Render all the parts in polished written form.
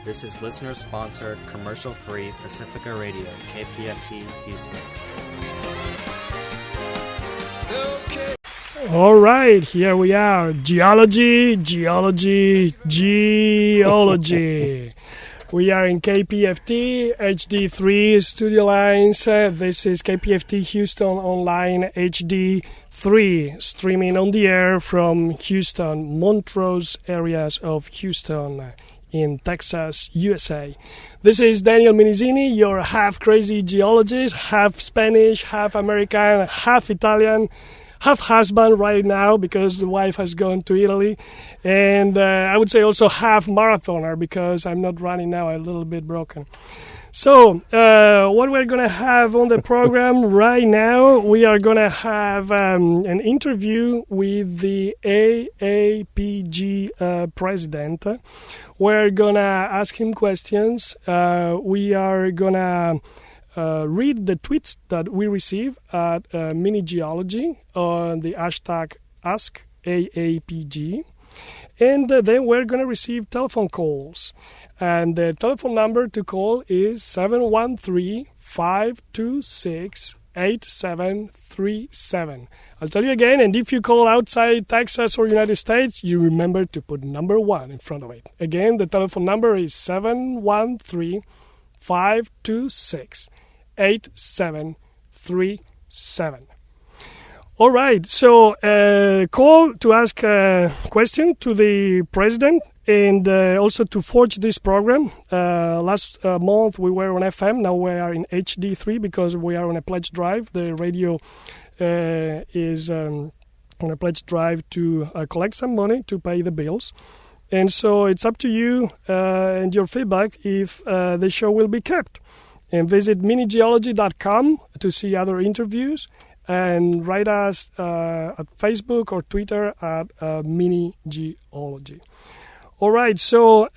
This is listener-sponsored, commercial-free Pacifica Radio, KPFT, Houston. Okay. All right, here we are. Geology. We are in KPFT, HD3 studio lines. This is KPFT Houston Online HD3, streaming on the air from Houston, Montrose areas of Houston in Texas, USA. This is Daniel Minisini, your half-crazy geologist, half Spanish, half American, half Italian, half husband right now because the wife has gone to Italy, and I would say also half marathoner because I'm not running now, I'm a little bit broken. So what we're going to have on the program right now, we are going to have an interview with the AAPG President. We're going to ask him questions. We are going to read the tweets that we receive at Mini-Geology on the hashtag AskAAPG. And then we're going to receive telephone calls. And the telephone number to call is 713-526-8737. I'll tell you again, and if you call outside Texas or United States, you remember to put number 1 in front of it. Again, the telephone number is 713-526-8737. All right, so call to ask a question to the president and also to forge this program. Last month we were on FM, now we are in HD3 because we are on a pledge drive. The radio is on a pledge drive to collect some money to pay the bills. And so it's up to you and your feedback if the show will be kept. And visit minigeology.com to see other interviews. And write us at Facebook or Twitter at Mini-Geology. All right, so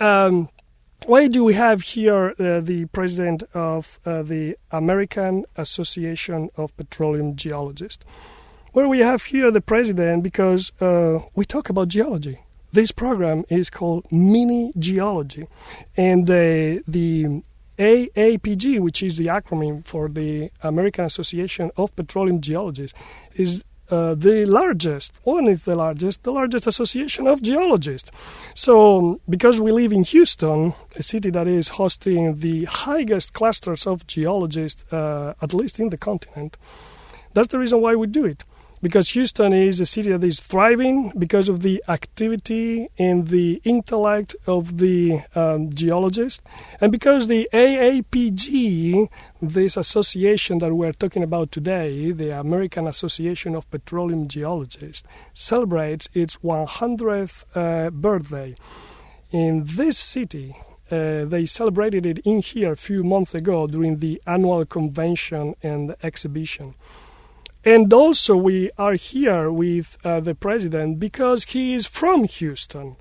why do we have here the president of the American Association of Petroleum Geologists? Well, we have here the president because we talk about geology. This program is called Mini-Geology, and the AAPG, which is the acronym for the American Association of Petroleum Geologists, is the largest association of geologists. So, because we live in Houston, a city that is hosting the highest clusters of geologists, at least in the continent, that's the reason why we do it. Because Houston is a city that is thriving because of the activity and the intellect of the geologists. And because the AAPG, this association that we're talking about today, the American Association of Petroleum Geologists, celebrates its 100th birthday. In this city, they celebrated it in here a few months ago during the annual convention and exhibition. And also we are here with the president because he is from Houston.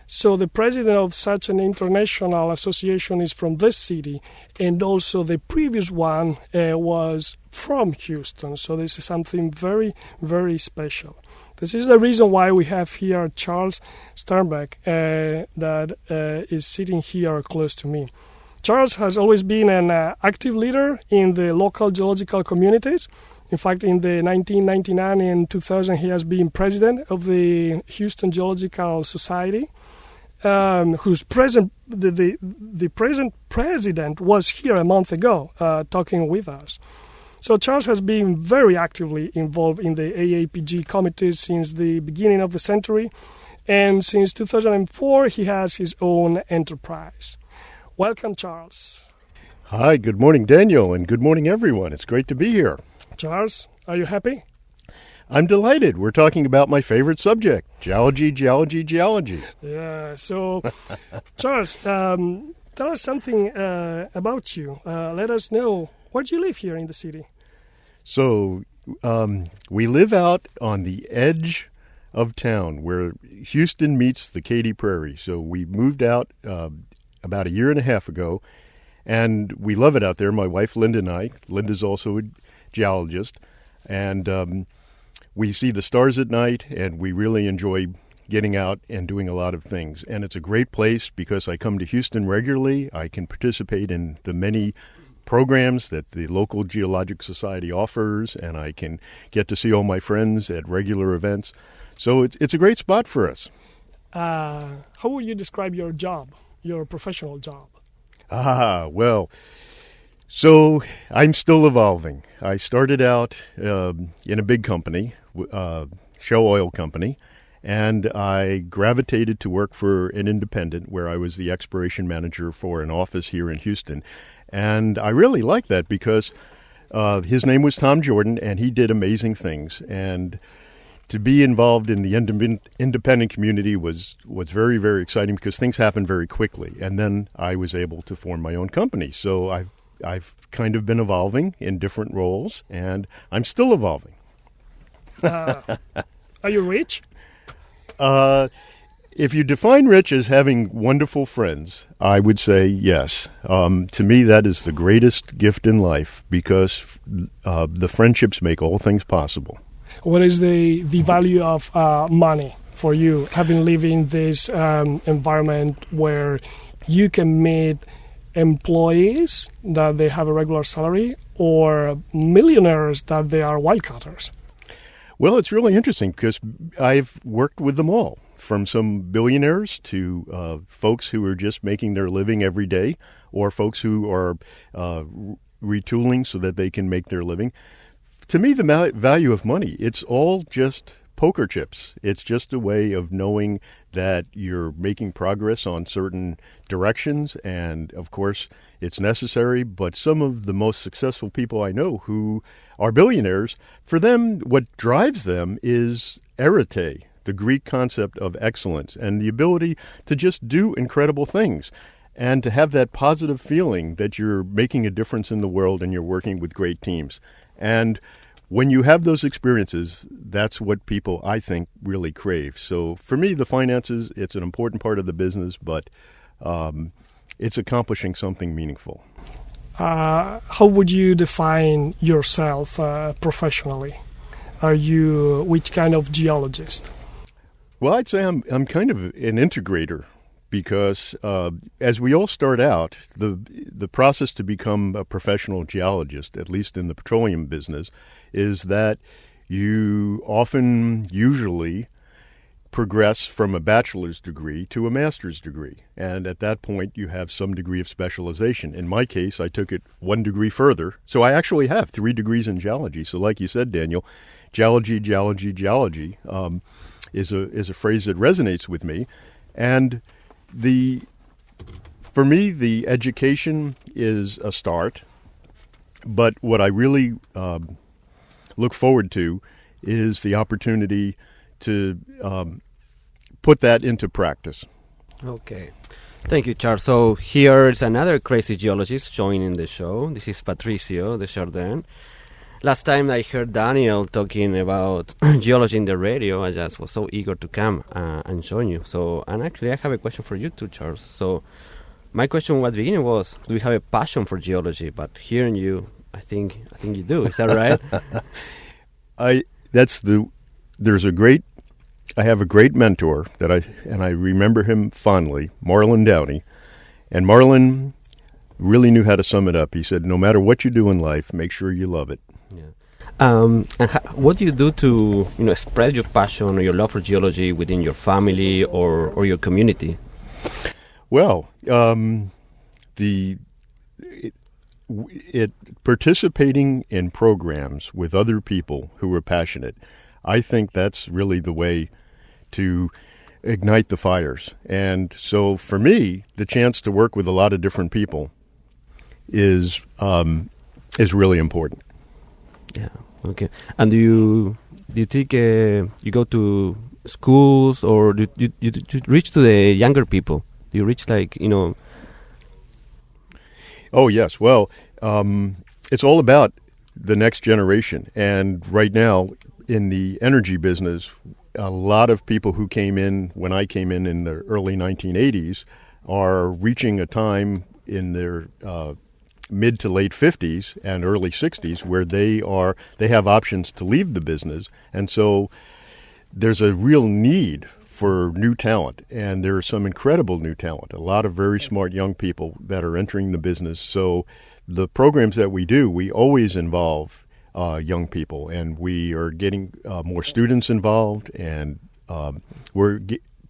So the president of such an international association is from this city, and also the previous one was from Houston. So this is something very, very special. This is the reason why we have here Charles Sternbach that is sitting here close to me. Charles has always been an active leader in the local geological communities. In fact, in the 1999 and 2000, he has been president of the Houston Geological Society, whose the present president was here a month ago talking with us. So Charles has been very actively involved in the AAPG committees since the beginning of the century, and since 2004, he has his own enterprise. Welcome, Charles. Hi, good morning, Daniel, and good morning, everyone. It's great to be here. Charles, are you happy? I'm delighted. We're talking about my favorite subject, geology. Yeah, so, Charles, tell us something about you. Let us know, where do you live here in the city? So, we live out on the edge of town where Houston meets the Katy Prairie. So we moved out about a year and a half ago, and we love it out there, my wife Linda and I. Linda's also a geologist, and we see the stars at night, and we really enjoy getting out and doing a lot of things. And it's a great place because I come to Houston regularly. I can participate in the many programs that the local Geologic Society offers, and I can get to see all my friends at regular events. So it's a great spot for us. How would you describe your job, your professional job? Well, so I'm still evolving. I started out in a big company, Shell Oil Company, and I gravitated to work for an independent where I was the exploration manager for an office here in Houston. And I really liked that because his name was Tom Jordan, and he did amazing things. And to be involved in the independent community was very, very exciting because things happen very quickly. And then I was able to form my own company. So I've kind of been evolving in different roles, and I'm still evolving. Are you rich? If you define rich as having wonderful friends, I would say yes. To me, that is the greatest gift in life because the friendships make all things possible. What is the value of money for you, having lived in this environment where you can meet employees that they have a regular salary or millionaires that they are wildcatters? Well, it's really interesting because I've worked with them all, from some billionaires to folks who are just making their living every day, or folks who are retooling so that they can make their living. To me, the value of money, it's all just poker chips. It's just a way of knowing that you're making progress on certain directions, and of course, it's necessary. But some of the most successful people I know who are billionaires, for them, what drives them is arete, the Greek concept of excellence, and the ability to just do incredible things, and to have that positive feeling that you're making a difference in the world and you're working with great teams. And when you have those experiences, that's what people, I think, really crave. So for me, the finances, it's an important part of the business, but it's accomplishing something meaningful. How would you define yourself professionally? Are you which kind of geologist? Well, I'd say I'm kind of an integrator because as we all start out, the process to become a professional geologist, at least in the petroleum business, is that you usually progress from a bachelor's degree to a master's degree. And at that point, you have some degree of specialization. In my case, I took it one degree further. So I actually have 3 degrees in geology. So like you said, Daniel, geology is a phrase that resonates with me. And for me, the education is a start. But what I really look forward to is the opportunity to put that into practice. Okay. Thank you, Charles. So here is another crazy geologist joining the show. This is Patricio de Chardin. Last time I heard Daniel talking about geology in the radio, I just was so eager to come and join you. And actually I have a question for you too, Charles. So my question at the beginning was, do you have a passion for geology? But hearing you, I think you do. Is that right? I have a great mentor and I remember him fondly, Marlon Downey. And Marlon really knew how to sum it up. He said, no matter what you do in life, make sure you love it. Yeah. And what do you do to spread your passion or your love for geology within your family or your community? Well, participating in programs with other people who are passionate, I think that's really the way to ignite the fires. And so for me, the chance to work with a lot of different people is really important. Yeah. Okay. And do you think you go to schools or do you reach to the younger people? Do you reach Oh yes. Well, it's all about the next generation. And right now in the energy business, a lot of people who came in when I came in the early 1980s are reaching a time in their mid to late 50s and early 60s where they have options to leave the business. And so there's a real need for new talent, and there are some incredible new talent, a lot of very smart young people that are entering the business. So the programs that we do, we always involve young people, and we are getting more students involved, and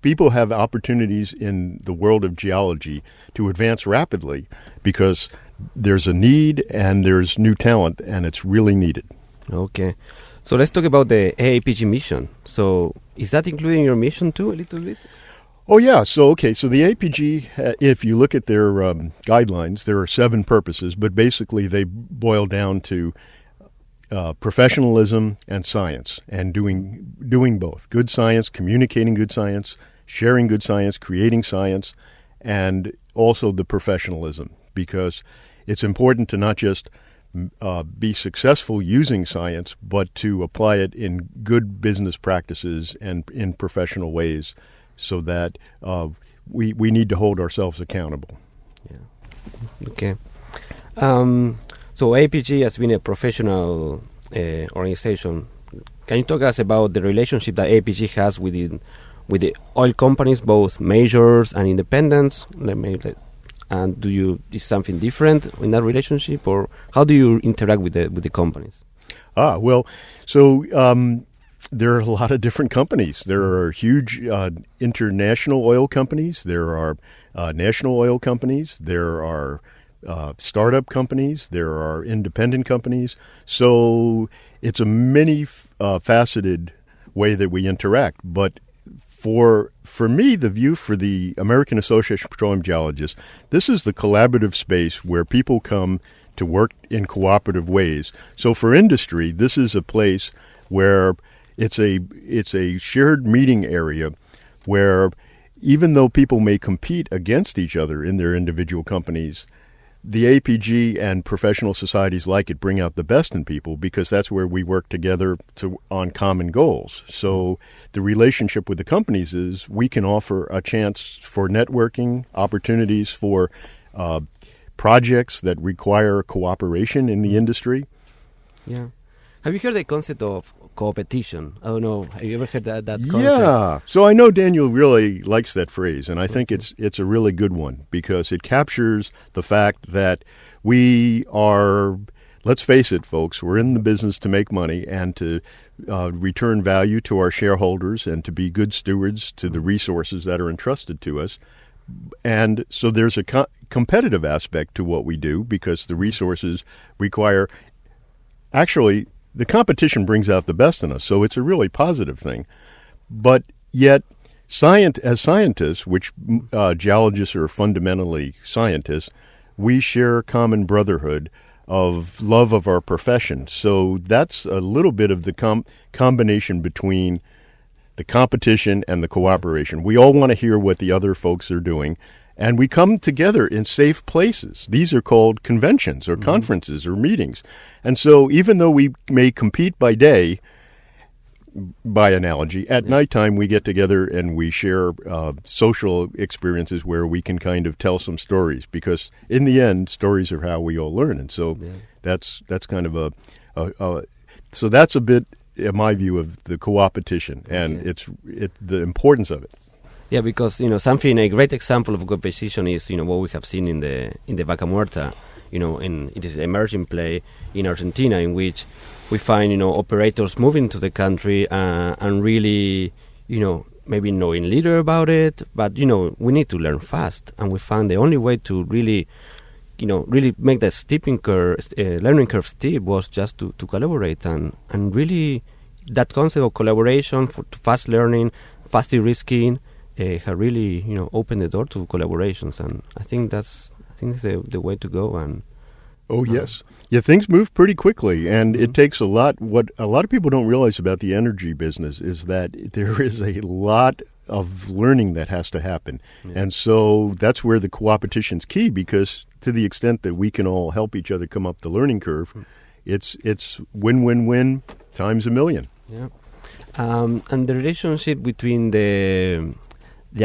people have opportunities in the world of geology to advance rapidly because there's a need and there's new talent, and it's really needed. Okay. So let's talk about the AAPG mission. So is that including your mission too, a little bit? Oh, yeah. So the AAPG, if you look at their guidelines, there are 7 purposes, but basically they boil down to professionalism and science, and doing both. Good science, communicating good science, sharing good science, creating science, and also the professionalism, because it's important to not just be successful using science, but to apply it in good business practices and in professional ways, so that we need to hold ourselves accountable. Yeah. Okay. So AAPG has been a professional organization. Can you talk to us about the relationship that AAPG has with the oil companies, both majors and independents? And is something different in that relationship, or how do you interact with the companies? So there are a lot of different companies. There are huge international oil companies. There are national oil companies. There are startup companies. There are independent companies. So it's a many-faceted way that we interact. But for me, the view for the American Association of Petroleum Geologists, this is the collaborative space where people come to work in cooperative ways. So for industry, this is a place where it's a shared meeting area where even though people may compete against each other in their individual companies, the APG and professional societies like it bring out the best in people, because that's where we work together on common goals. So the relationship with the companies is we can offer a chance for networking, opportunities for projects that require cooperation in the industry. Yeah. Have you heard the concept of co-opetition? I don't know. Have you ever heard that concept? Yeah. So I know Daniel really likes that phrase, and I think it's a really good one, because it captures the fact that we are, let's face it, folks, we're in the business to make money and to return value to our shareholders and to be good stewards to the resources that are entrusted to us. And so there's a competitive aspect to what we do, because the resources require, actually, the competition brings out the best in us, so it's a really positive thing. But yet, as scientists, which geologists are fundamentally scientists, we share a common brotherhood of love of our profession. So that's a little bit of the combination between the competition and the cooperation. We all want to hear what the other folks are doing, and we come together in safe places. These are called conventions or conferences or meetings. And so even though we may compete by day, by analogy, at nighttime we get together and we share social experiences where we can kind of tell some stories, because in the end, stories are how we all learn. And so that's kind of so that's a bit, in my view, of the co-opetition and the importance of it. Yeah, because a great example of competition is what we have seen in the Vaca Muerta, and it is an emerging play in Argentina, in which we find operators moving to the country and really maybe knowing little about it, but we need to learn fast, and we found the only way to really make that learning curve steep was just to collaborate, and really that concept of collaboration for fast learning, fast de-risking. Have really, opened the door to collaborations, and I think it's the way to go. And yes, things move pretty quickly, and it takes a lot. What a lot of people don't realize about the energy business is that there is a lot of learning that has to happen, and so that's where the co-opetition's key. Because to the extent that we can all help each other come up the learning curve, it's win-win-win times a million. Yeah, and the relationship between the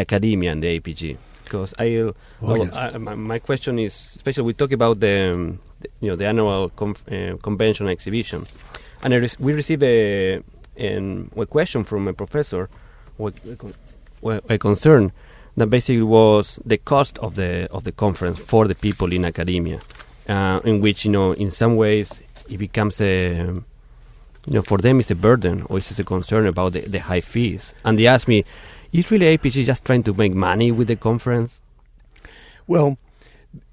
academia and the APG, because my question is, especially we talk about the annual convention exhibition, and we received a question from a professor. a concern that basically was the cost of the conference for the people in academia, in which, in some ways it becomes for them it's a burden, or it's a concern about the high fees. And they asked me, is really AAPG just trying to make money with the conference? Well,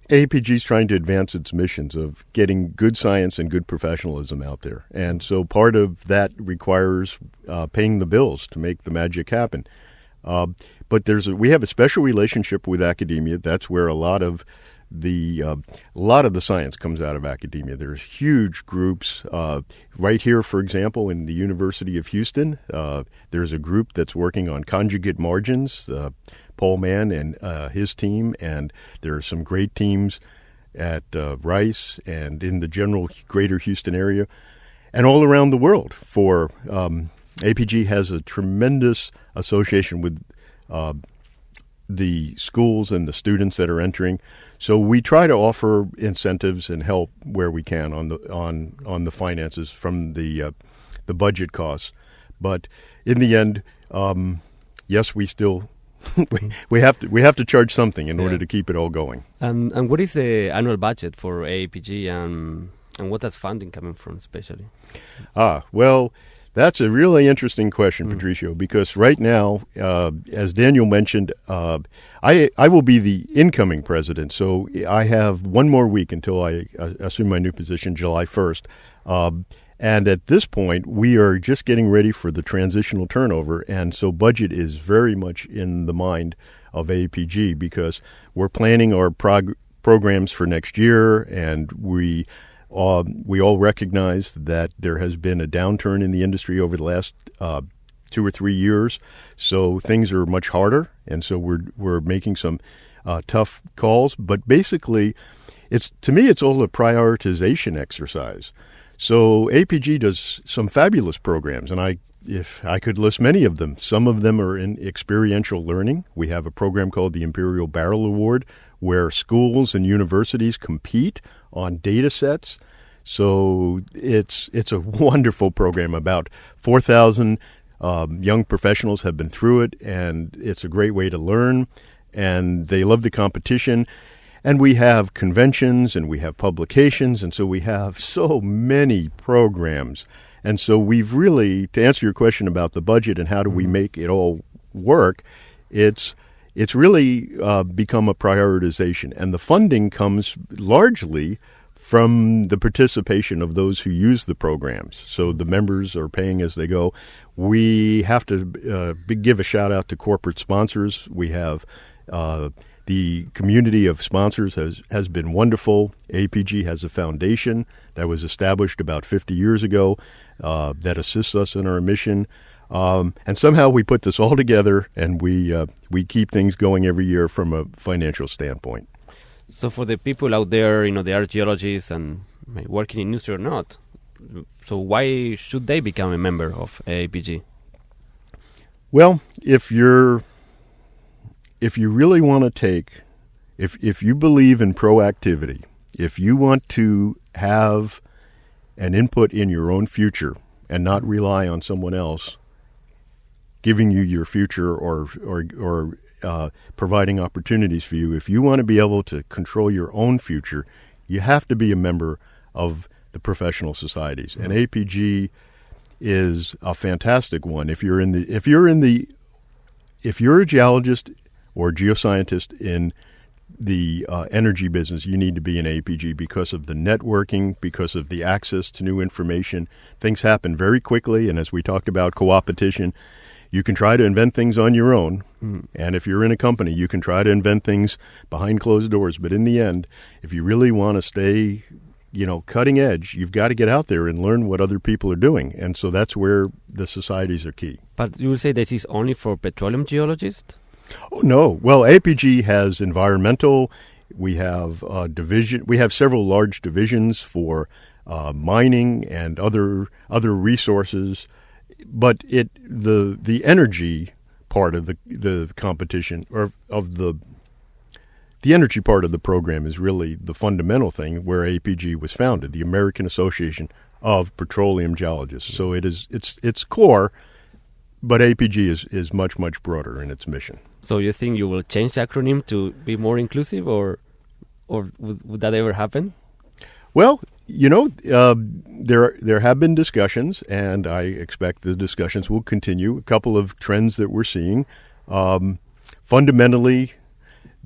AAPG is trying to advance its missions of getting good science and good professionalism out there. And so part of that requires paying the bills to make the magic happen. But we have a special relationship with academia. That's where a lot of the science comes out of academia. There's huge groups right here, for example, in the University of Houston. There's a group that's working on conjugate margins, Paul Mann and his team, and there are some great teams at Rice and in the general greater Houston area and all around the world. For APG has a tremendous association with the schools and the students that are entering. So we try to offer incentives and help where we can on the finances from the budget costs. But in the end, yes, we still we have to charge something in order to keep it all going. And what is the annual budget for AAPG, and what does funding coming from, especially? Well, that's a really interesting question, Patricio, because right now, as Daniel mentioned, I will be the incoming president, so I have one more week until I assume my new position, July 1st. And at this point, we are just getting ready for the transitional turnover, and so budget is very much in the mind of AAPG because we're planning our programs for next year, and we all recognize that there has been a downturn in the industry over the last 2 or 3 years, so things are much harder, and so we're making some tough calls. But basically, to me, it's all a prioritization exercise. So APG does some fabulous programs, and if I could list many of them. Some of them are in experiential learning. We have a program called the Imperial Barrel Award, where schools and universities compete on data sets. So it's a wonderful program. About 4,000 young professionals have been through it, and it's a great way to learn, and they love the competition. And we have conventions, and we have publications, and so we have so many programs. And so we've really, to answer your question about the budget and how do we make it all work, it's really become a prioritization. And the funding comes largely from the participation of those who use the programs. So the members are paying as they go. We have to give a shout out to corporate sponsors. We have the community of sponsors has been wonderful. APG has a foundation that was established about 50 years ago that assists us in our mission. And somehow we put this all together, and we keep things going every year from a financial standpoint. So for the people out there, they are geologists and working in industry or not, so why should they become a member of AAPG? Well, if you really want to take, if you believe in proactivity, if you want to have an input in your own future and not rely on someone else giving you your future or providing opportunities for you, if you want to be able to control your own future, you have to be a member of the professional societies. And APG is a fantastic one. If you're a geologist or geoscientist in the energy business, you need to be in APG because of the networking, because of the access to new information. Things happen very quickly, and as we talked about co-opetition, you can try to invent things on your own, and if you're in a company, you can try to invent things behind closed doors. But in the end, if you really want to stay, cutting edge, you've got to get out there and learn what other people are doing, and so that's where the societies are key. But you will say this is only for petroleum geologists? Oh, no. Well, APG has environmental. We have division. We have several large divisions for mining and other resources. But the energy part of the competition, or of the energy part of the program, is really the fundamental thing where APG was founded, the American Association of Petroleum Geologists. So it's core. But AAPG is much, much broader in its mission. So you think you will change the acronym to be more inclusive, or would that ever happen? Well, there have been discussions, and I expect the discussions will continue. A couple of trends that we're seeing. Fundamentally,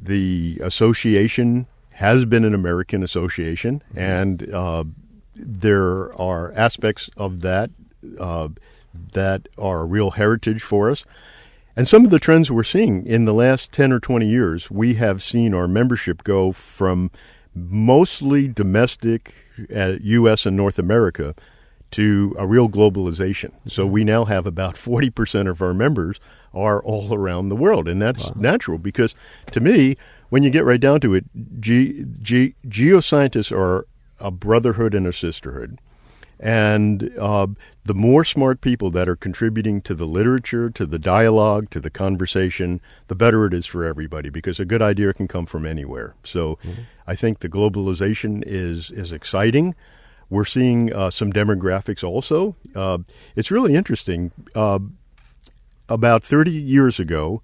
the association has been an American association, and there are aspects of that that are a real heritage for us. And some of the trends we're seeing in the last 10 or 20 years, we have seen our membership go from mostly domestic U.S. and North America to a real globalization. So we now have about 40% of our members are all around the world. And that's natural because, to me, when you get right down to it, geoscientists are a brotherhood and a sisterhood. And the more smart people that are contributing to the literature, to the dialogue, to the conversation, the better it is for everybody, because a good idea can come from anywhere. So I think the globalization is exciting. We're seeing some demographics also. It's really interesting. About 30 years ago,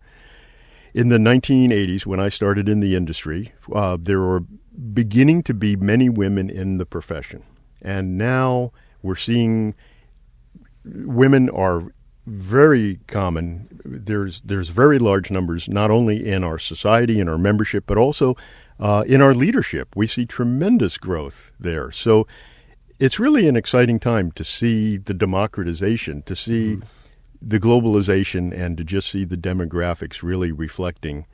in the 1980s, when I started in the industry, there were beginning to be many women in the profession. And now we're seeing women are very common. There's very large numbers, not only in our society, in our membership, but also in our leadership. We see tremendous growth there. So it's really an exciting time to see the democratization, to see the globalization, and to just see the demographics really reflecting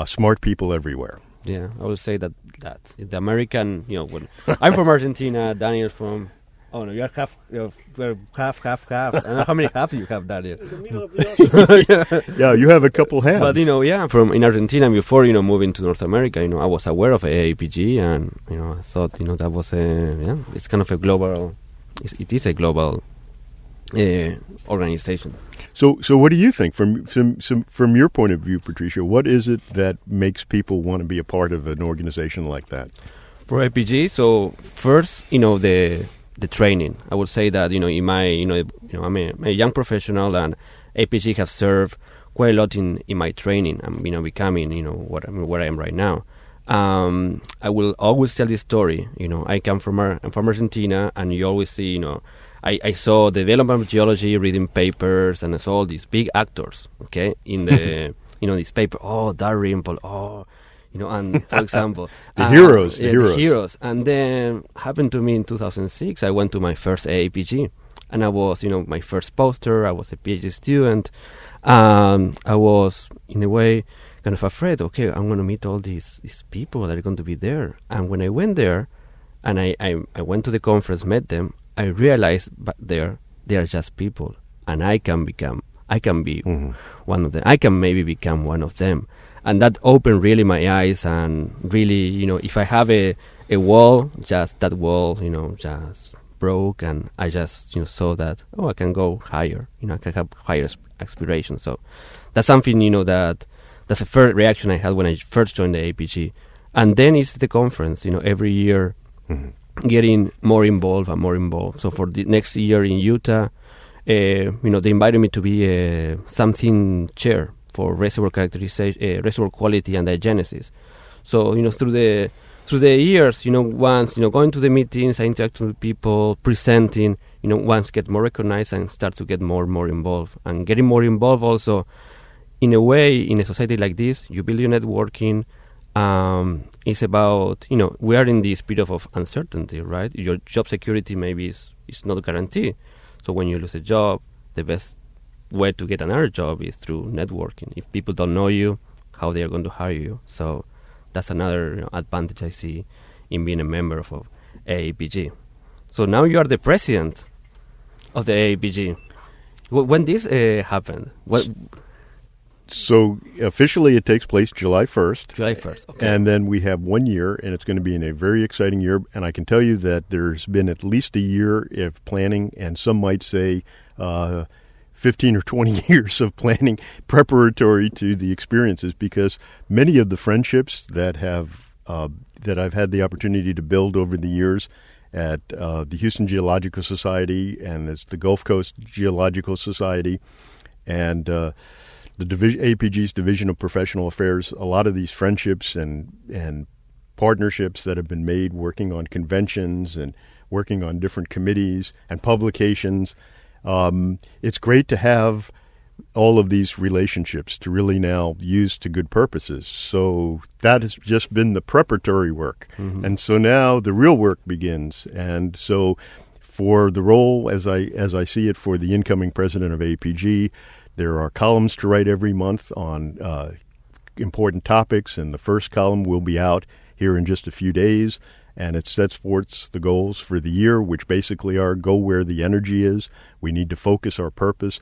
smart people everywhere. Yeah, I would say that the American, when I'm from Argentina, Daniel's from, you're half. I don't know how many halves you have, Daniel. In the middle of the ocean. Yeah, you have a couple halves. But, in Argentina, before, moving to North America, I was aware of AAPG, and, I thought, that was it's kind of a global, it is a global organization. So what do you think from your point of view, Patricia? What is it that makes people want to be a part of an organization like that? For AAPG, so first, the training. I would say that in my I'm a young professional, and AAPG has served quite a lot in my training. I'm becoming where I am right now. I will always tell this story. I'm from Argentina, and you always see I saw the development of geology, reading papers, and I saw all these big actors, okay, in the, this paper. Oh, Dalrymple, and for example. The heroes. The heroes. And then happened to me in 2006, I went to my first AAPG, and I was, my first poster. I was a PhD student. I was, in a way, kind of afraid, okay, I'm going to meet all these people that are going to be there. And when I went there, and I went to the conference, met them, I realized they are just people, and I can be one of them. I can maybe become one of them. And that opened really my eyes, and really, if I have a wall, just that wall, just broke, and I just, saw that, I can go higher, I can have higher aspirations. So that's something, that's the first reaction I had when I first joined the AAPG. And then it's the conference, every year, getting more involved and more involved. So for the next year in Utah, they invited me to be something chair for reservoir characterization, reservoir quality and diagenesis. So through the years, once going to the meetings, I interact with people, presenting, once get more recognized and start to get more and more involved. And getting more involved also, in a way, in a society like this, you build your networking. It's about, we are in this period of uncertainty, right? Your job security maybe is not guaranteed. So when you lose a job, the best way to get another job is through networking. If people don't know you, how they are going to hire you. So that's another advantage I see in being a member of AAPG. So now you are the president of the AAPG. When this happened? So officially it takes place July 1st. July 1st, okay. And then we have 1 year, and it's going to be in a very exciting year. And I can tell you that there's been at least a year of planning, and some might say 15 or 20 years of planning preparatory to the experiences, because many of the friendships that I've had the opportunity to build over the years at the Houston Geological Society and as the Gulf Coast Geological Society And APG's Division of Professional Affairs, a lot of these friendships and partnerships that have been made working on conventions and working on different committees and publications. It's great to have all of these relationships to really now use to good purposes. So that has just been the preparatory work. Mm-hmm. And so now the real work begins. And so for the role, as I see it, for the incoming president of APG, there are columns to write every month on important topics, and the first column will be out here in just a few days, and it sets forth the goals for the year, which basically are go where the energy is. We need to focus our purpose.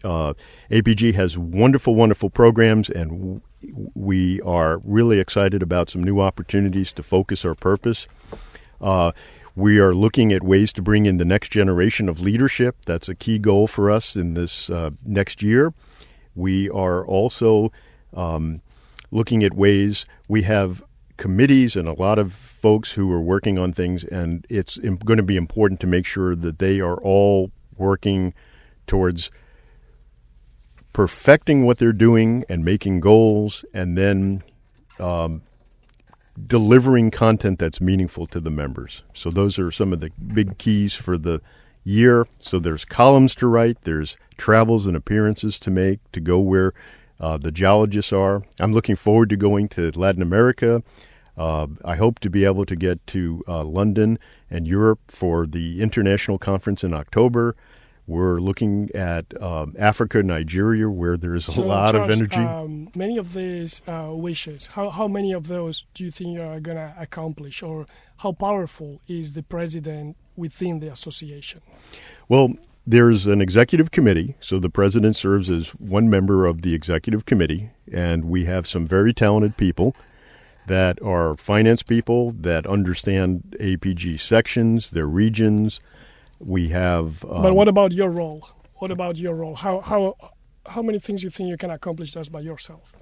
APG has wonderful, wonderful programs, and we are really excited about some new opportunities to focus our purpose. We are looking at ways to bring in the next generation of leadership. That's a key goal for us in this next year. We are also looking at ways we have committees and a lot of folks who are working on things, and it's going to be important to make sure that they are all working towards perfecting what they're doing and making goals, and then delivering content that's meaningful to the members. So those are some of the big keys for the year. So there's columns to write, there's travels and appearances to make to go where the geologists are. I'm looking forward to going to Latin America. I hope to be able to get to London and Europe for the international conference in October. We're looking at Africa, Nigeria, where there's a lot of energy. Many of these wishes, how many of those do you think you are going to accomplish, or how powerful is the president within the association? Well, there's an executive committee, so the president serves as one member of the executive committee, and we have some very talented people that are finance people that understand APG sections, their regions. We have. But what about your role? What about your role? How many things you think you can accomplish just by yourself?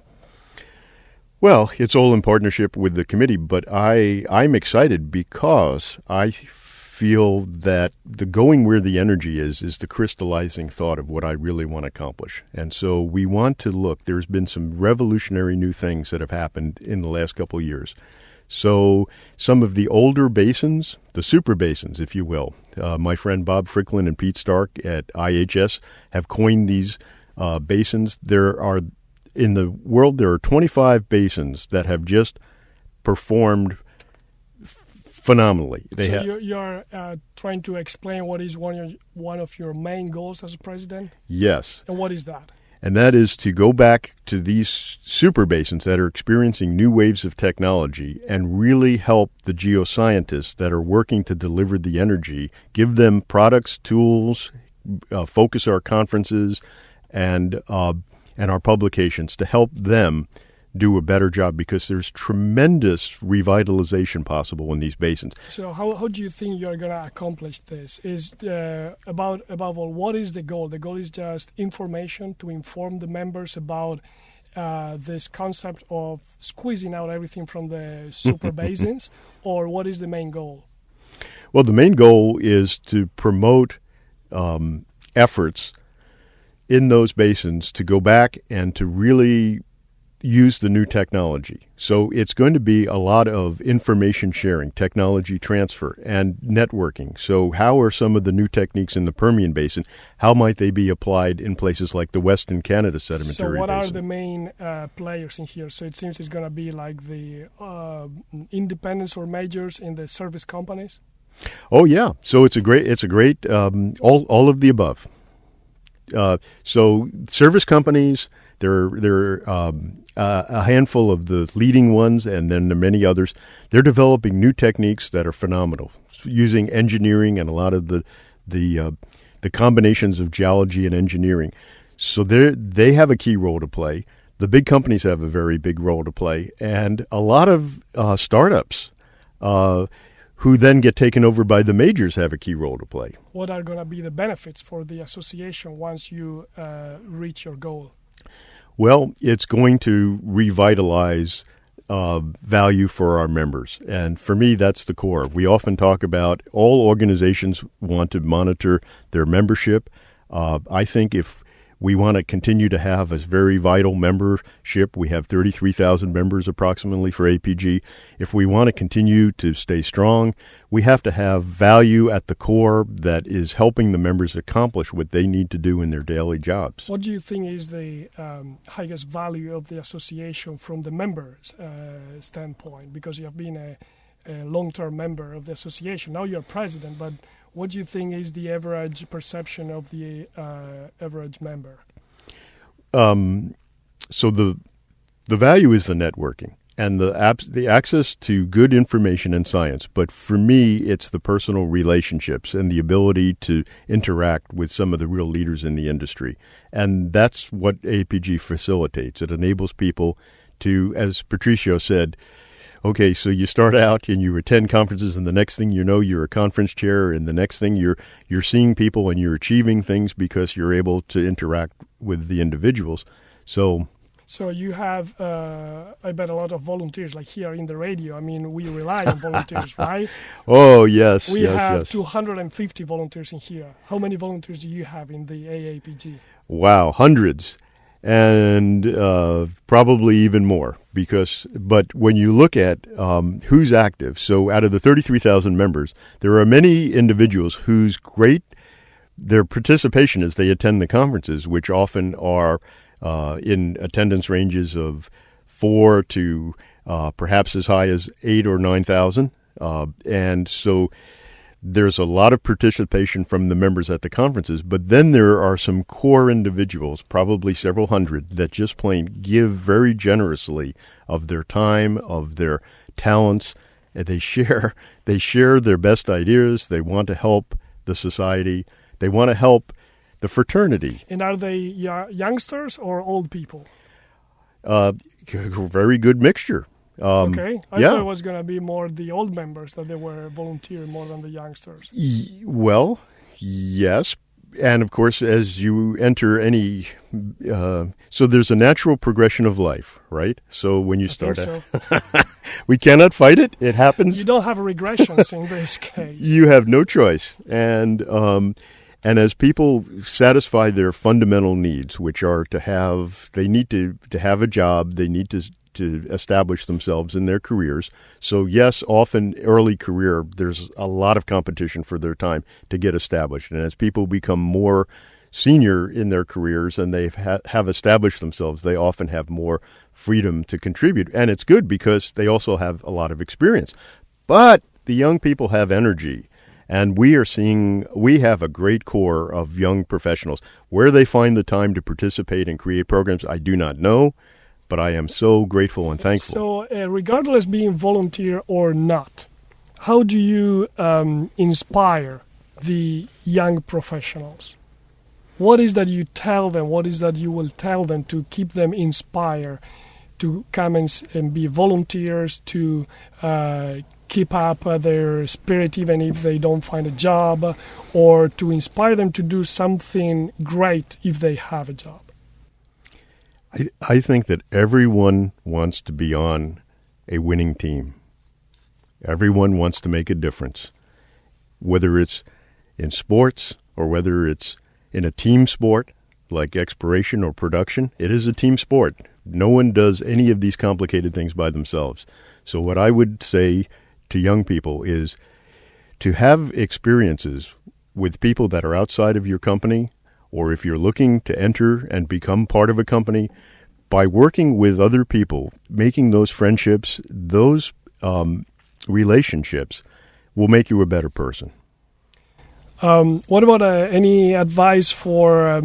Well, it's all in partnership with the committee, but I'm excited because I feel that the going where the energy is the crystallizing thought of what I really want to accomplish. And so we want to look. There's been some revolutionary new things that have happened in the last couple of years. So some of the older basins, the super basins, if you will, my friend Bob Fricklin and Pete Stark at IHS have coined these basins. In the world, there are 25 basins that have just performed phenomenally. You're trying to explain what is one of your main goals as a president? Yes. And what is that? And that is to go back to these super basins that are experiencing new waves of technology and really help the geoscientists that are working to deliver the energy, give them products, tools, focus our conferences and our publications to help them do a better job, because there's tremendous revitalization possible in these basins. So how do you think you're going to accomplish this? Is above all, what is the goal? The goal is just information to inform the members about this concept of squeezing out everything from the super basins, or what is the main goal? Well, the main goal is to promote efforts in those basins to go back and to really use the new technology. So it's going to be a lot of information sharing, technology transfer, and networking. So how are some of the new techniques in the Permian Basin, how might they be applied in places like the Western Canada Sedimentary Basin? So what are the main players in here? So it seems it's going to be like the independents or majors in the service companies? Oh, yeah. So it's a great all of the above. So service companies, There are a handful of the leading ones, and then there are many others. They're developing new techniques that are phenomenal, using engineering and a lot of the combinations of geology and engineering. So they have a key role to play. The big companies have a very big role to play, and a lot of startups who then get taken over by the majors have a key role to play. What are going to be the benefits for the association once you reach your goal? Well, it's going to revitalize value for our members. And for me, that's the core. We often talk about all organizations want to monitor their membership. I think if We want to continue to have a very vital membership. We have 33,000 members approximately for APG. If we want to continue to stay strong, we have to have value at the core that is helping the members accomplish what they need to do in their daily jobs. What do you think is the highest value of the association from the members' standpoint? Because you have been a long-term member of the association. Now you're president, but what do you think is the average perception of the average member? So the value is the networking and the access to good information and science. But for me, it's the personal relationships and the ability to interact with some of the real leaders in the industry. And that's what APG facilitates. It enables people to, as Patricio said, okay, so you start out and you attend conferences, and the next thing you know, you're a conference chair, and the next thing you're seeing people and you're achieving things because you're able to interact with the individuals. So you have, I bet, a lot of volunteers, like here in the radio. I mean, we rely on volunteers, right? Oh, yes. We have 250 volunteers in here. How many volunteers do you have in the AAPG? Wow, hundreds. And probably even more, but when you look at who's active, so out of the 33,000 members, there are many individuals whose their participation as they attend the conferences, which often are in attendance ranges of 4 to perhaps as high as 8 or 9,000, and so there's a lot of participation from the members at the conferences, but then there are some core individuals, probably several hundred, that just plain give very generously of their time, of their talents, and they share their best ideas. They want to help the society. They want to help the fraternity. And are they youngsters or old people? Very good mixture. Okay. I thought it was going to be more the old members that they were volunteering more than the youngsters. Well, yes. And, of course, as you enter any so there's a natural progression of life, right? So when you start out, we cannot fight it. It happens. You don't have regressions in this case. You have no choice. And as people satisfy their fundamental needs, which are they need to have a job, they need to establish themselves in their careers. So yes, often early career, there's a lot of competition for their time to get established. And as people become more senior in their careers and they have established themselves, they often have more freedom to contribute. And it's good because they also have a lot of experience. But the young people have energy. And we have a great core of young professionals. Where they find the time to participate and create programs, I do not know. But I am so grateful and thankful. So regardless being volunteer or not, how do you inspire the young professionals? What is that you tell them? What is that you will tell them to keep them inspired to come and be volunteers, to keep up their spirit even if they don't find a job, or to inspire them to do something great if they have a job? I think that everyone wants to be on a winning team. Everyone wants to make a difference, whether it's in sports or whether it's in a team sport like exploration or production. It is a team sport. No one does any of these complicated things by themselves. So what I would say to young people is to have experiences with people that are outside of your company, or if you're looking to enter and become part of a company, by working with other people, making those friendships, those relationships will make you a better person. What about any advice for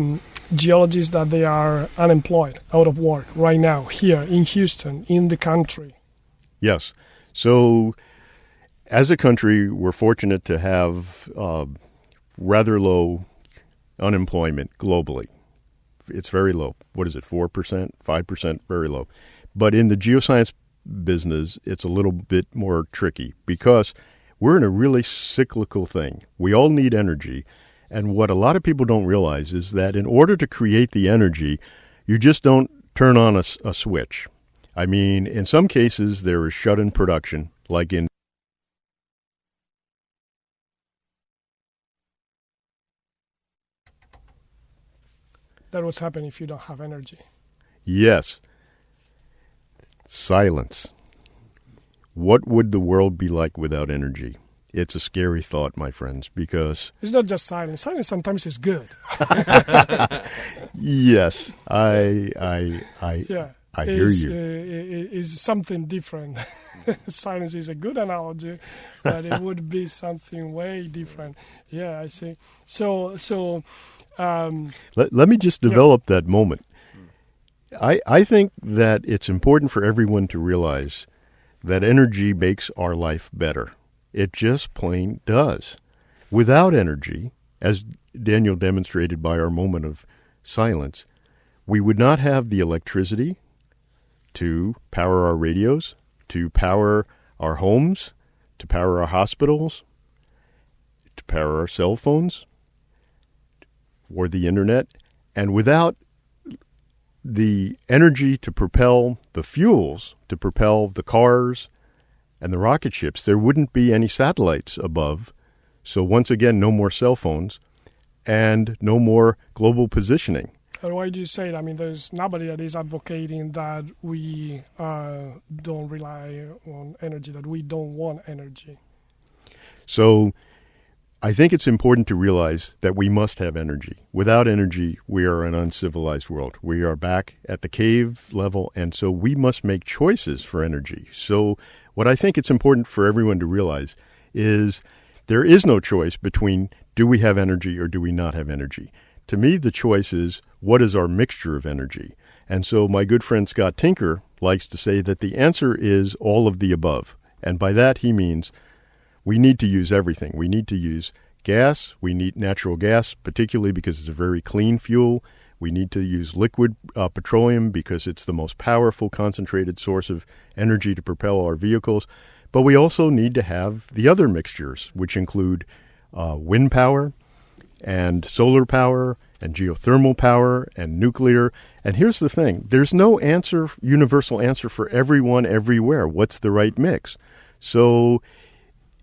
geologists that they are unemployed, out of work right now, here in Houston, in the country? Yes. So as a country, we're fortunate to have rather low unemployment globally. It's very low. What is it, 4%, 5%? Very low. But in the geoscience business, it's a little bit more tricky because we're in a really cyclical thing. We all need energy. And what a lot of people don't realize is that in order to create the energy, you just don't turn on a switch. I mean, in some cases, there is shut-in production, like in That what's happening if you don't have energy. Yes. Silence. What would the world be like without energy? It's a scary thought, my friends, because... It's not just silence. Silence sometimes is good. Yes, I hear you. Is something different. Silence is a good analogy, but it would be something way different. Yeah, I see. So let me just develop that moment. I think that it's important for everyone to realize that energy makes our life better. It just plain does. Without energy, as Daniel demonstrated by our moment of silence, we would not have the electricity to power our radios, to power our homes, to power our hospitals, to power our cell phones, or the internet. And without the energy to propel the fuels, to propel the cars and the rocket ships, there wouldn't be any satellites above. So once again, no more cell phones and no more global positioning. Why do you say that? I mean, there's nobody that is advocating that we don't rely on energy, that we don't want energy. So I think it's important to realize that we must have energy. Without energy, we are an uncivilized world. We are back at the cave level, and so we must make choices for energy. So what I think it's important for everyone to realize is there is no choice between do we have energy or do we not have energy. To me, the choice is what is our mixture of energy. And so my good friend Scott Tinker likes to say that the answer is all of the above. And by that he means we need to use everything. We need to use gas. We need natural gas, particularly because it's a very clean fuel. We need to use liquid petroleum because it's the most powerful concentrated source of energy to propel our vehicles. But we also need to have the other mixtures, which include wind power and solar power and geothermal power and nuclear. And here's the thing. There's no universal answer for everyone everywhere. What's the right mix? So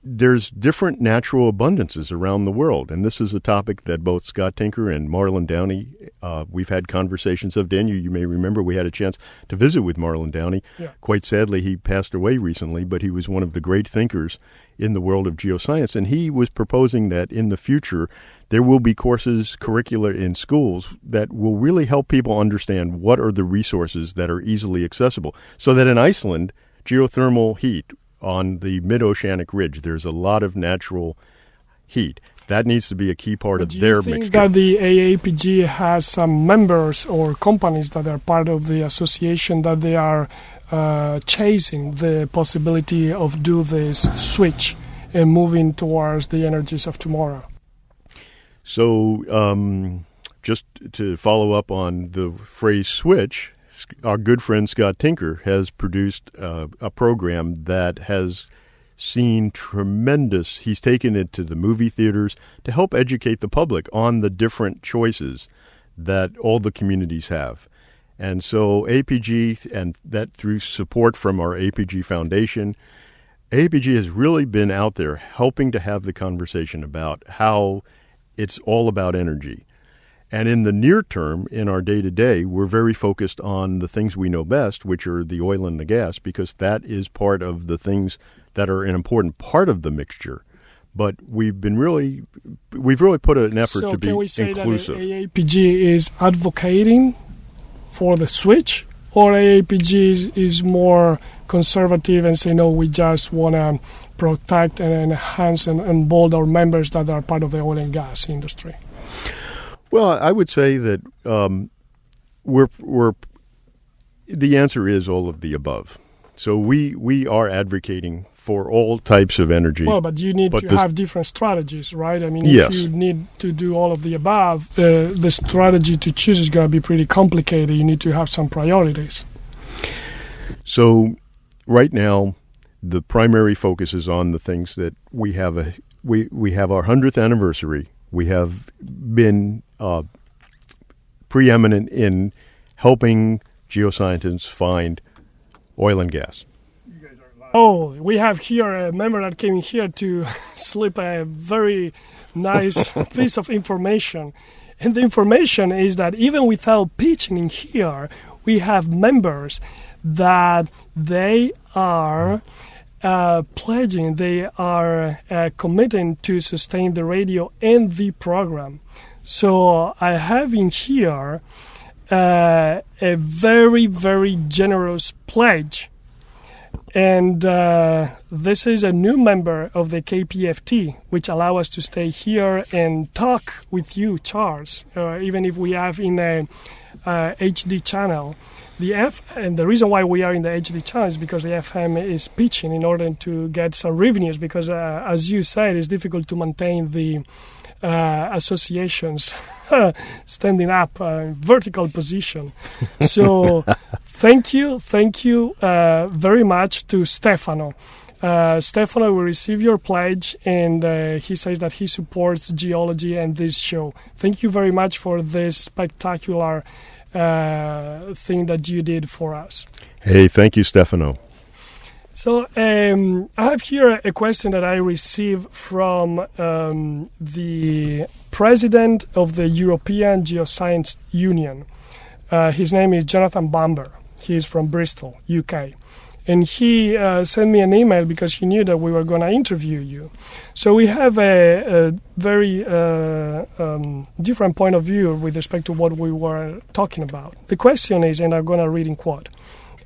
there's different natural abundances around the world. And this is a topic that both Scott Tinker and Marlon Downey, we've had conversations of. Daniel, you may remember we had a chance to visit with Marlon Downey. Yeah. Quite sadly, he passed away recently, but he was one of the great thinkers in the world of geoscience. And he was proposing that in the future, there will be courses, curricula in schools that will really help people understand what are the resources that are easily accessible. So that in Iceland, geothermal heat on the mid-oceanic ridge, there's a lot of natural heat. That needs to be a key part of their mixture. Do you think that the AAPG has some members or companies that are part of the association that they are chasing the possibility of do this switch and moving towards the energies of tomorrow? So just to follow up on the phrase switch, our good friend Scott Tinker has produced a program that has seen tremendous, he's taken it to the movie theaters to help educate the public on the different choices that all the communities have. And so APG, and that through support from our APG Foundation, AAPG has really been out there helping to have the conversation about how it's all about energy. And in the near term, in our day-to-day, we're very focused on the things we know best, which are the oil and the gas, because that is part of the things that are an important part of the mixture. But we've really put an effort to be inclusive. So can we say that AAPG is advocating for the switch, or AAPG is more conservative and say, no, we just want to protect and enhance and bold our members that are part of the oil and gas industry? Well, I would say that the answer is all of the above. So we are advocating for all types of energy. Well, but you need to have different strategies, right? I mean, yes. If you need to do all of the above, the strategy to choose is going to be pretty complicated. You need to have some priorities. So right now, the primary focus is on the things that we have. We have our 100th anniversary. We have been preeminent in helping geoscientists find oil and gas. Oh, we have here a member that came here to slip a very nice piece of information. And the information is that even without pitching in here, we have members that they are pledging, they are committing to sustain the radio and the program. So I have in here a very, very generous pledge. And this is a new member of the KPFT, which allow us to stay here and talk with you, Charles, even if we have in a HD channel. And the reason why we are in the HD channel is because the FM is pitching in order to get some revenues, because as you said, it's difficult to maintain the associations standing up, vertical position. So thank you very much to Stefano. Stefano will receive your pledge, and he says that he supports Geology and this show. Thank you very much for this spectacular thing that you did for us. Hey, thank you, Stefano. So I have here a question that I received from the president of the European Geoscience Union. His name is Jonathan Bamber. He is from Bristol, UK. And he sent me an email because he knew that we were going to interview you. So we have a very different point of view with respect to what we were talking about. The question is, and I'm going to read in quote,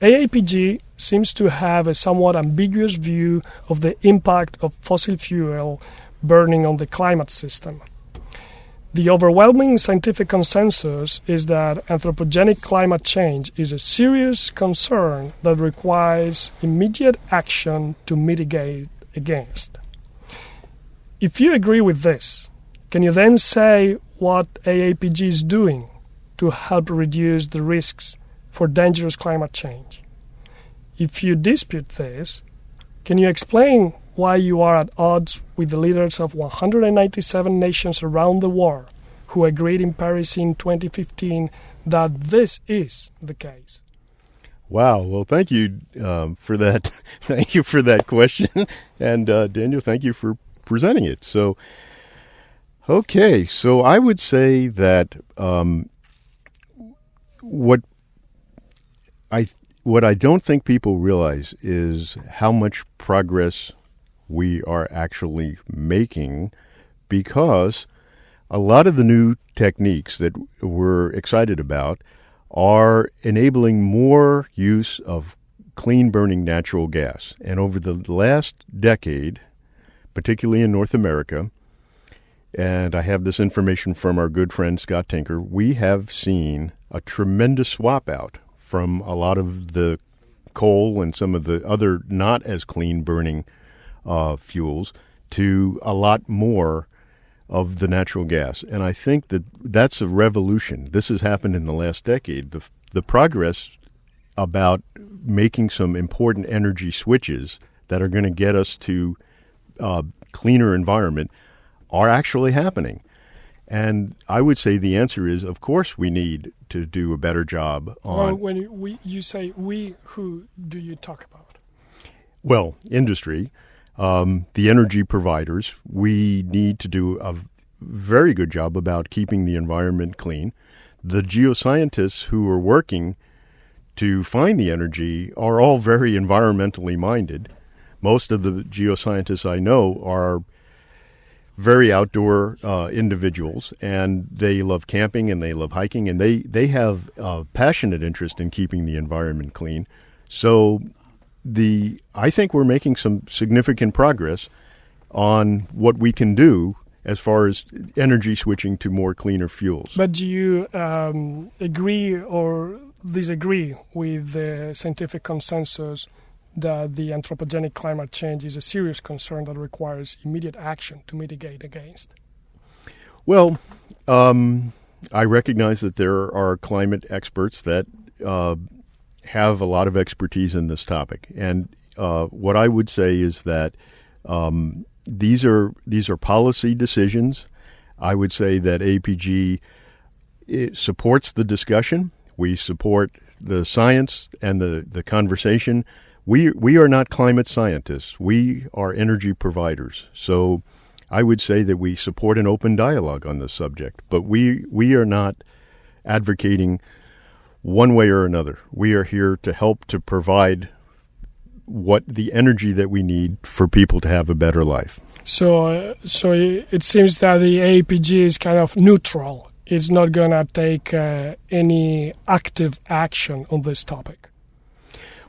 AAPG seems to have a somewhat ambiguous view of the impact of fossil fuel burning on the climate system. The overwhelming scientific consensus is that anthropogenic climate change is a serious concern that requires immediate action to mitigate against. If you agree with this, can you then say what AAPG is doing to help reduce the risks for dangerous climate change? If you dispute this, can you explain why you are at odds with the leaders of 197 nations around the world who agreed in Paris in 2015 that this is the case? Wow. Well, thank you for that. Thank you for that question. And Daniel, thank you for presenting it. So, okay. So I would say that what I don't think people realize is how much progress we are actually making, because a lot of the new techniques that we're excited about are enabling more use of clean burning natural gas. And over the last decade, particularly in North America, and I have this information from our good friend Scott Tinker, we have seen a tremendous swap out from a lot of the coal and some of the other not as clean burning fuels to a lot more of the natural gas. And I think that that's a revolution. This has happened in the last decade. The progress about making some important energy switches that are going to get us to cleaner environment are actually happening. And I would say the answer is, of course, we need to do a better job on... Well, when you say we, who do you talk about? Well, industry, the energy providers. We need to do a very good job about keeping the environment clean. The geoscientists who are working to find the energy are all very environmentally minded. Most of the geoscientists I know are very outdoor individuals, and they love camping and they love hiking, and they have a passionate interest in keeping the environment clean. So I think we're making some significant progress on what we can do as far as energy switching to more cleaner fuels. But do you agree or disagree with the scientific consensus that the anthropogenic climate change is a serious concern that requires immediate action to mitigate against? Well, I recognize that there are climate experts that have a lot of expertise in this topic. And what I would say is that these are policy decisions. I would say that APG supports the discussion. We support the science and the conversation. We are not climate scientists. We are energy providers. So I would say that we support an open dialogue on this subject, but we are not advocating one way or another. We are here to help to provide what the energy that we need for people to have a better life. So it seems that the AAPG is kind of neutral. It's not going to take any active action on this topic.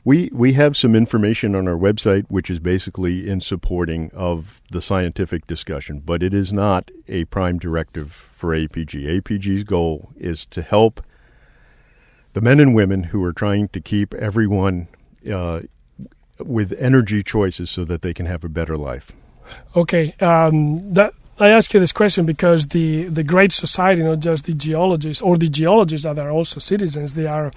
We have some information on our website which is basically in supporting of the scientific discussion, but it is not a prime directive for AAPG. AAPG's goal is to help the men and women who are trying to keep everyone with energy choices so that they can have a better life. Okay, I ask you this question because the Great Society, not just the geologists, or the geologists that are also citizens, they are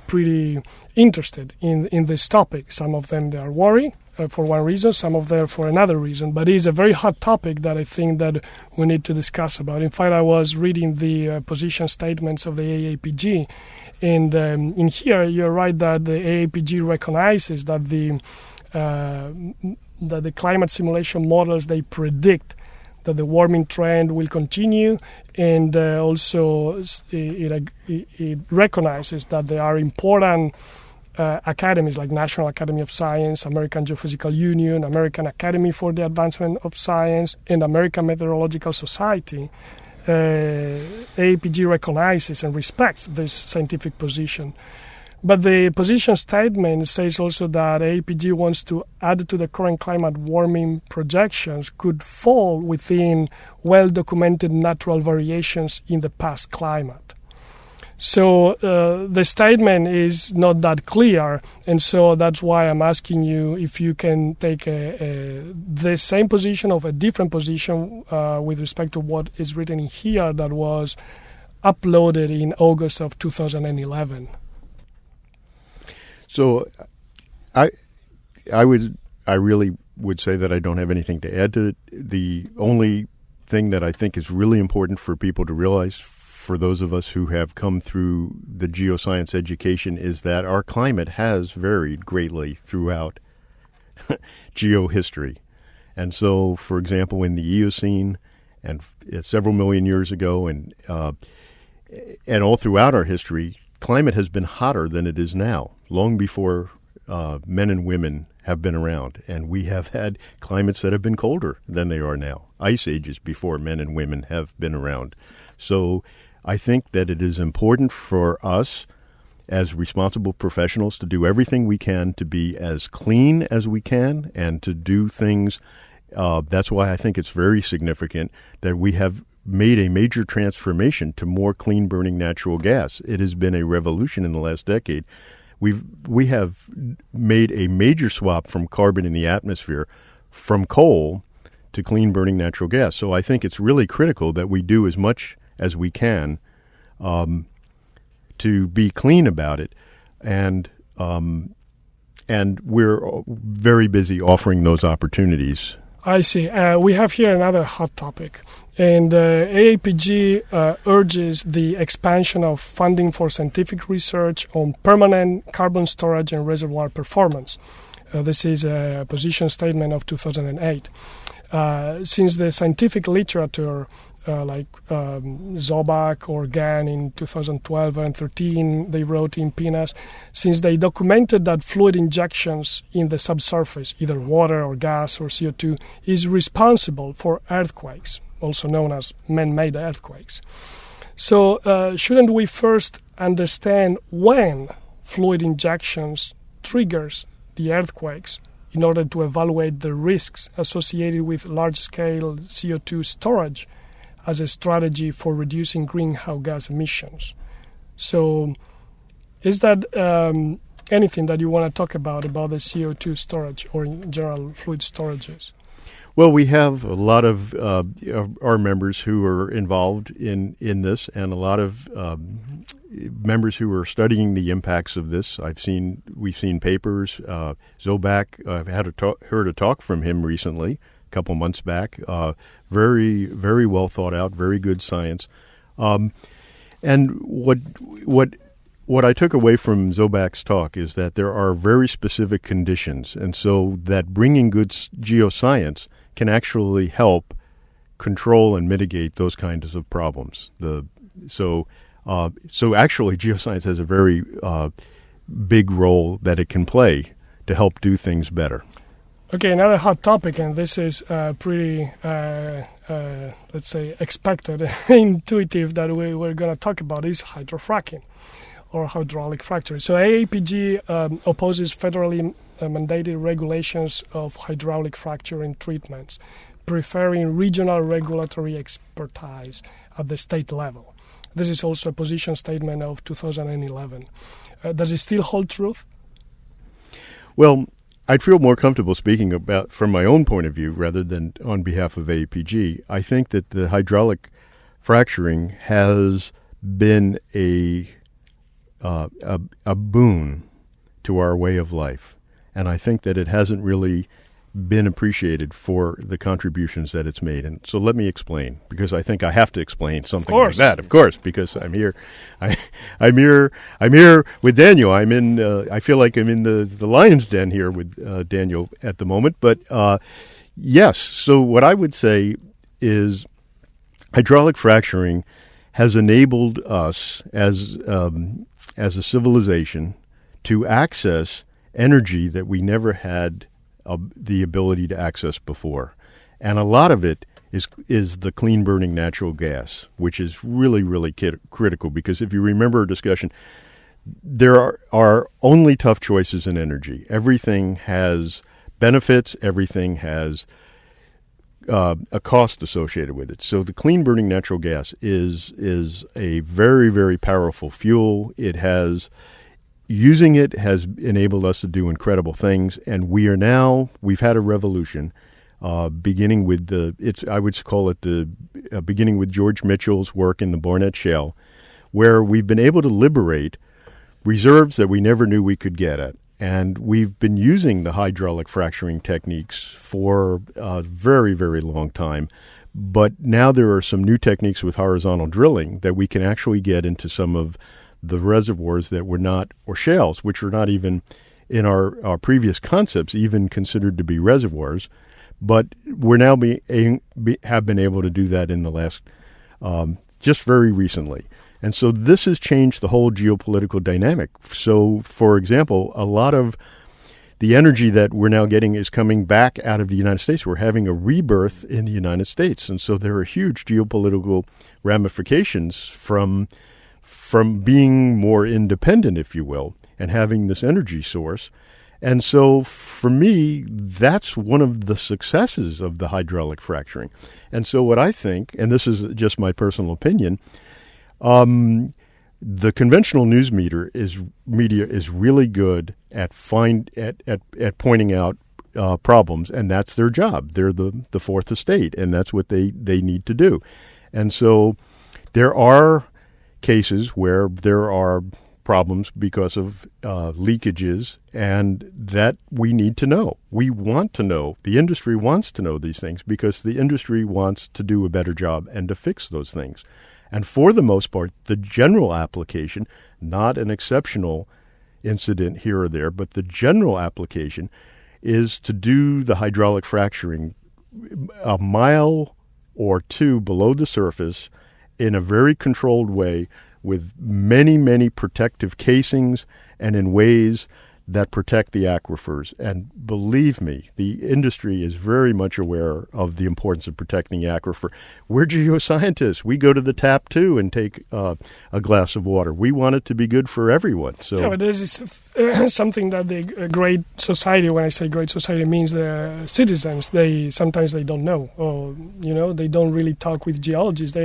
pretty interested in this topic. Some of them, they are worried for one reason, some of them for another reason. But it is a very hot topic that I think that we need to discuss about. In fact, I was reading the position statements of the AAPG, and in here you're right that the AAPG recognizes that the climate simulation models, they predict that the warming trend will continue, and also it recognizes that there are important academies like National Academy of Science, American Geophysical Union, American Academy for the Advancement of Science, and American Meteorological Society. AAPG recognizes and respects this scientific position. But the position statement says also that AAPG wants to add to the current climate warming projections could fall within well-documented natural variations in the past climate. So the statement is not that clear, and so that's why I'm asking you if you can take the same position of a different position with respect to what is written in here that was uploaded in August of 2011. So, I really would say that I don't have anything to add to it. The only thing that I think is really important for people to realize, for those of us who have come through the geoscience education, is that our climate has varied greatly throughout geohistory. And so, for example, in the Eocene, and several million years ago, and all throughout our history, climate has been hotter than it is now, long before men and women have been around. And we have had climates that have been colder than they are now, ice ages before men and women have been around. So I think that it is important for us as responsible professionals to do everything we can to be as clean as we can and to do things. That's why I think it's very significant that we have made a major transformation to more clean-burning natural gas. It has been a revolution in the last decade. We have made a major swap from carbon in the atmosphere, from coal to clean-burning natural gas. So I think it's really critical that we do as much as we can to be clean about it, and we're very busy offering those opportunities. I see. We have here another hot topic, and AAPG urges the expansion of funding for scientific research on permanent carbon storage and reservoir performance. This is a position statement of 2008. Since the scientific literature like Sternbach or Gann in 2012 and 13, they wrote in PNAS, since they documented that fluid injections in the subsurface, either water or gas or CO2, is responsible for earthquakes, also known as man-made earthquakes. So shouldn't we first understand when fluid injections triggers the earthquakes in order to evaluate the risks associated with large-scale CO2 storage as a strategy for reducing greenhouse gas emissions? So is that anything that you want to talk about the CO2 storage or in general fluid storages? Well, we have a lot of our members who are involved in this, and a lot of members who are studying the impacts of this. We've seen papers. Sternbach, I've heard a talk from him recently, a couple months back. Very, very well thought out, very good science. And what I took away from Sternbach's talk is that there are very specific conditions, and so that bringing good geoscience can actually help control and mitigate those kinds of problems. So actually, geoscience has a very big role that it can play to help do things better. Okay, another hot topic, and this is pretty, let's say, expected, intuitive that we're going to talk about is hydrofracking or hydraulic fracturing. So AAPG opposes federally mandated regulations of hydraulic fracturing treatments, preferring regional regulatory expertise at the state level. This is also a position statement of 2011. Does it still hold truth? Well, I'd feel more comfortable speaking about from my own point of view rather than on behalf of AAPG. I think that the hydraulic fracturing has been a boon to our way of life, and I think that it hasn't really been appreciated for the contributions that it's made. And so let me explain, because I think I have to explain something like that, of course, because I'm here. I'm here with Daniel. I feel like I'm in the lion's den here with Daniel at the moment. But yes, so what I would say is hydraulic fracturing has enabled us as a civilization to access energy that we never had the ability to access before. And a lot of it is the clean burning natural gas, which is really, really critical, because if you remember our discussion, there are only tough choices in energy. Everything has benefits, everything has a cost associated with it. So the clean burning natural gas is a very, very powerful fuel. Using it has enabled us to do incredible things, and we've had a revolution, beginning with beginning with George Mitchell's work in the Barnett Shale, where we've been able to liberate reserves that we never knew we could get at. And we've been using the hydraulic fracturing techniques for a very, very long time. But now there are some new techniques with horizontal drilling that we can actually get into some of the reservoirs that were not, or shales, which were not even in our previous concepts even considered to be reservoirs, but we're now have been able to do that in the last, just very recently. And so this has changed the whole geopolitical dynamic. So, for example, a lot of the energy that we're now getting is coming back out of the United States. We're having a rebirth in the United States. And so there are huge geopolitical ramifications from being more independent, if you will, and having this energy source. And so for me, that's one of the successes of the hydraulic fracturing. And so what I think, and this is just my personal opinion, the conventional news media is really good at pointing out problems, and that's their job. They're the fourth estate, and that's what they need to do. And so there are cases where there are problems because of leakages, and that we need to know. We want to know. The industry wants to know these things because the industry wants to do a better job and to fix those things. And for the most part, the general application, not an exceptional incident here or there, but the general application is to do the hydraulic fracturing a mile or two below the surface in a very controlled way with many, many protective casings and in ways that protect the aquifers. And believe me, the industry is very much aware of the importance of protecting the aquifer. We're geoscientists. We go to the tap, too, and take a glass of water. We want it to be good for everyone. So, yeah, but this is something that the great society, when I say great society, means the citizens, sometimes they don't know. Or, they don't really talk with geologists.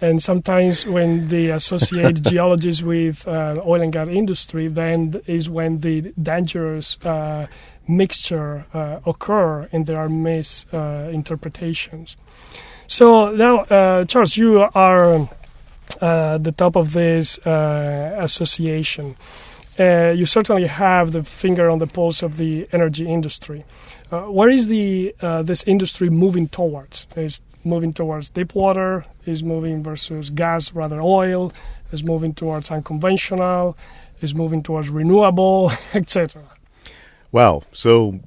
And sometimes when they associate geologists with oil and gas industry, then is when the dangerous mixture occur and there are misinterpretations. So now, Charles, you are the top of this association. You certainly have the finger on the pulse of the energy industry. Where is this industry moving towards? Is moving towards deep water, is moving versus gas, rather oil, is moving towards unconventional, is moving towards renewable, etc. Wow. So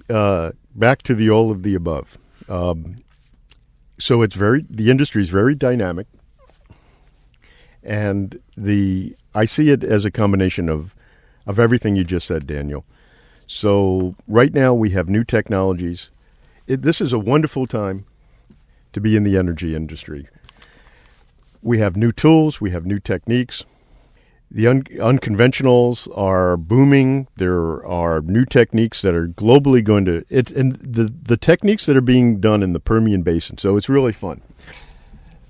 back to the all of the above. So the industry is very dynamic, and I see it as a combination of everything you just said, Daniel. So right now we have new technologies. This is a wonderful time to be in the energy industry. We have new tools, we have new techniques. The unconventionals are booming. There are new techniques that are globally going to and the techniques that are being done in the Permian Basin. So it's really fun.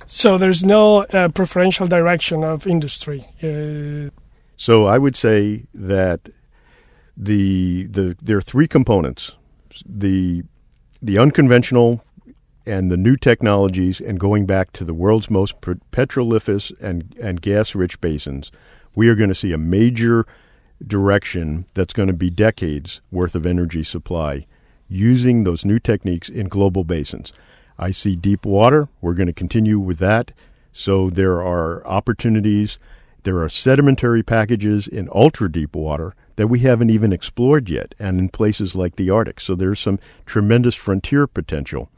So there's no preferential direction of industry. So I would say that there are three components: the unconventional and the new technologies, and going back to the world's most petroliferous and gas-rich basins. We are going to see a major direction that's going to be decades worth of energy supply using those new techniques in global basins. I see deep water. We're going to continue with that. So there are opportunities. There are sedimentary packages in ultra-deep water that we haven't even explored yet, and in places like the Arctic. So there's some tremendous frontier potential.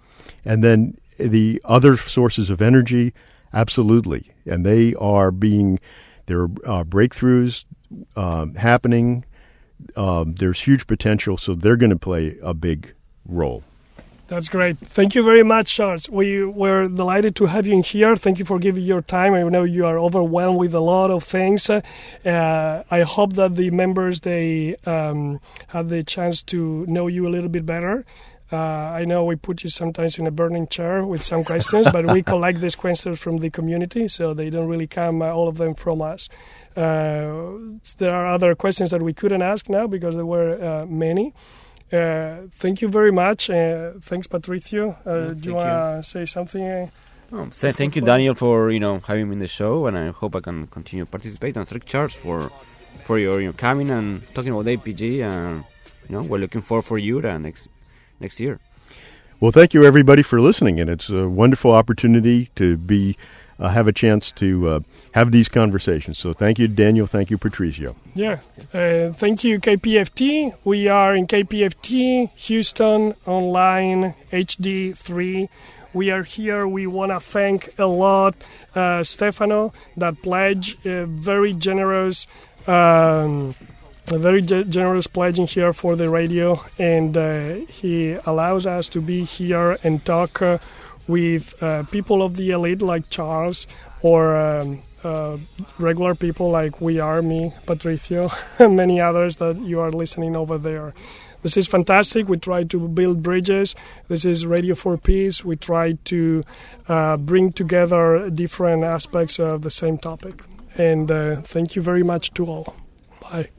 And then the other sources of energy, absolutely. And there are breakthroughs happening. There's huge potential, so they're going to play a big role. That's great. Thank you very much, Charles. We were delighted to have you in here. Thank you for giving your time. I know you are overwhelmed with a lot of things. I hope that the members, they had the chance to know you a little bit better. I know we put you sometimes in a burning chair with some questions, but we collect these questions from the community, so they don't really come, all of them, from us. There are other questions that we couldn't ask now because there were many. Thank you very much. Thanks, Patricio. Do you want to say something? Thank you, Daniel, for having me in the show, and I hope I can continue to participate. And thank Charles for your coming and talking about APG. And we're looking forward for you next year. Well, thank you, everybody, for listening, and it's a wonderful opportunity to have a chance to have these conversations. So thank you, Daniel. Thank you, Patricio. Yeah. Thank you, KPFT. We are in KPFT, Houston, online, HD3. We are here. We want to thank a lot Stefano, that pledge, very generous pledging here for the radio, and he allows us to be here and talk with people of the elite like Charles, or regular people like we are, me, Patricio, and many others that you are listening over there. This is fantastic. We try to build bridges. This is Radio for Peace. We try to bring together different aspects of the same topic. And thank you very much to all. Bye.